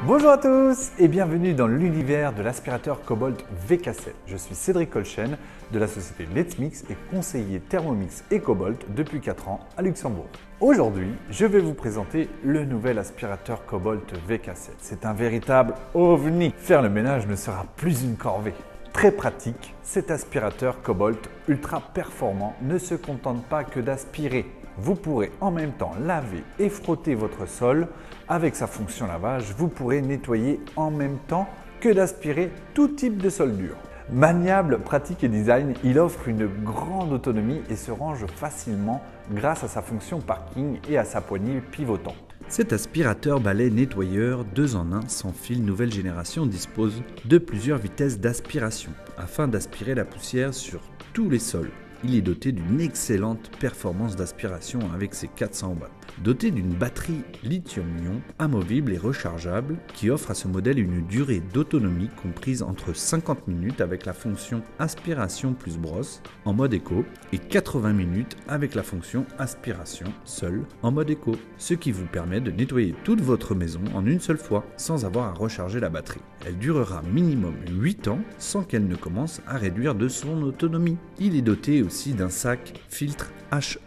Bonjour à tous et bienvenue dans l'univers de l'aspirateur Cobalt VK7. Je suis Cédric Colchen de la société Let's Mix et conseiller Thermomix et Cobalt depuis 4 ans à Luxembourg. Aujourd'hui, je vais vous présenter le nouvel aspirateur Cobalt VK7. C'est un véritable ovni. Faire le ménage ne sera plus une corvée. Très pratique, cet aspirateur Cobalt ultra performant ne se contente pas que d'aspirer. Vous pourrez en même temps laver et frotter votre sol. Avec sa fonction lavage, vous pourrez nettoyer en même temps que d'aspirer tout type de sol dur. Maniable, pratique et design, il offre une grande autonomie et se range facilement grâce à sa fonction parking et à sa poignée pivotante. Cet aspirateur balai nettoyeur 2 en 1 sans fil nouvelle génération dispose de plusieurs vitesses d'aspiration afin d'aspirer la poussière sur tous les sols. Il est doté d'une excellente performance d'aspiration avec ses 400 watts. Doté d'une batterie lithium-ion amovible et rechargeable qui offre à ce modèle une durée d'autonomie comprise entre 50 minutes avec la fonction aspiration plus brosse en mode éco et 80 minutes avec la fonction aspiration seule en mode éco, ce qui vous permet de nettoyer toute votre maison en une seule fois sans avoir à recharger la batterie. Elle durera minimum 8 ans sans qu'elle ne commence à réduire de son autonomie. Il est doté aussi d'un sac filtre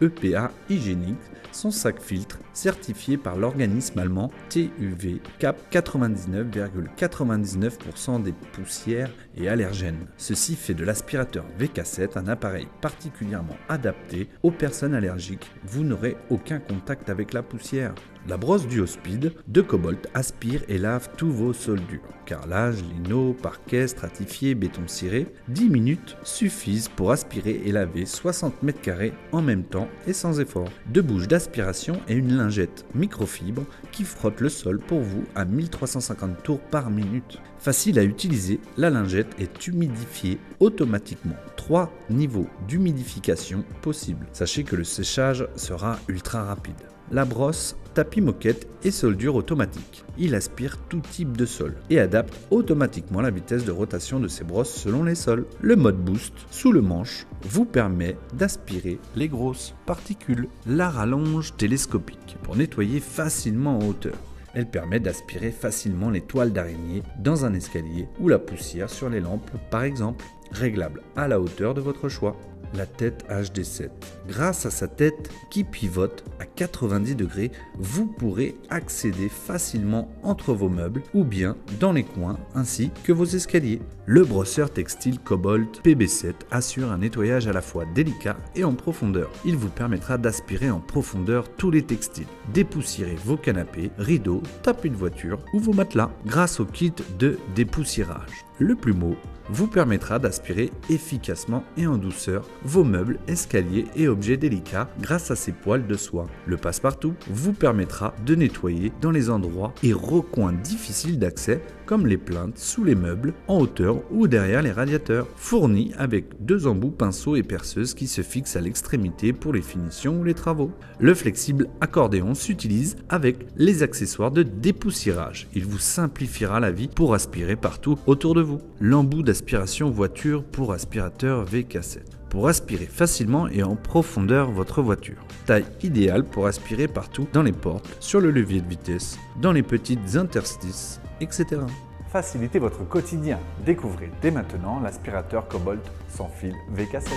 HEPA hygiénique. Son sac filtre, certifié par l'organisme allemand TÜV, capte 99,99% des poussières et allergènes. Ceci fait de l'aspirateur VK7 un appareil particulièrement adapté aux personnes allergiques. Vous n'aurez aucun contact avec la poussière. La brosse Duo-Speed de Cobalt aspire et lave tous vos sols durs. Carrelage, lino, parquet, stratifié, béton ciré. 10 minutes suffisent pour aspirer et laver 60 m² en même temps et sans effort. 2 bouches d'aspiration et une lingette microfibre qui frotte le sol pour vous à 1350 tours par minute. Facile à utiliser, la lingette est humidifiée automatiquement. 3 niveaux d'humidification possibles. Sachez que le séchage sera ultra rapide. La brosse, tapis moquette et soldure automatique. Il aspire tout type de sol et adapte automatiquement la vitesse de rotation de ses brosses selon les sols. Le mode boost sous le manche vous permet d'aspirer les grosses particules. La rallonge télescopique pour nettoyer facilement en hauteur. Elle permet d'aspirer facilement les toiles d'araignée dans un escalier ou la poussière sur les lampes par exemple, réglable à la hauteur de votre choix. La tête HD7. Grâce à sa tête qui pivote à 90 degrés, vous pourrez accéder facilement entre vos meubles ou bien dans les coins ainsi que vos escaliers. Le brosseur textile Cobalt PB7 assure un nettoyage à la fois délicat et en profondeur. Il vous permettra d'aspirer en profondeur tous les textiles. Dépoussiérez vos canapés, rideaux, tapis de voiture ou vos matelas grâce au kit de dépoussiérage. Le plumeau vous permettra d'aspirer efficacement et en douceur vos meubles, escaliers et objets délicats grâce à ses poils de soie. Le passe-partout vous permettra de nettoyer dans les endroits et recoins difficiles d'accès comme les plinthes, sous les meubles, en hauteur ou derrière les radiateurs. Fourni avec 2 embouts pinceaux et perceuses qui se fixent à l'extrémité pour les finitions ou les travaux. Le flexible accordéon s'utilise avec les accessoires de dépoussiérage. Il vous simplifiera la vie pour aspirer partout autour de vous. L'embout d'aspiration voiture pour aspirateur VK7. Pour aspirer facilement et en profondeur votre voiture. Taille idéale pour aspirer partout dans les portes, sur le levier de vitesse, dans les petites interstices, etc. Facilitez votre quotidien. Découvrez dès maintenant l'aspirateur Cobalt sans fil VK7.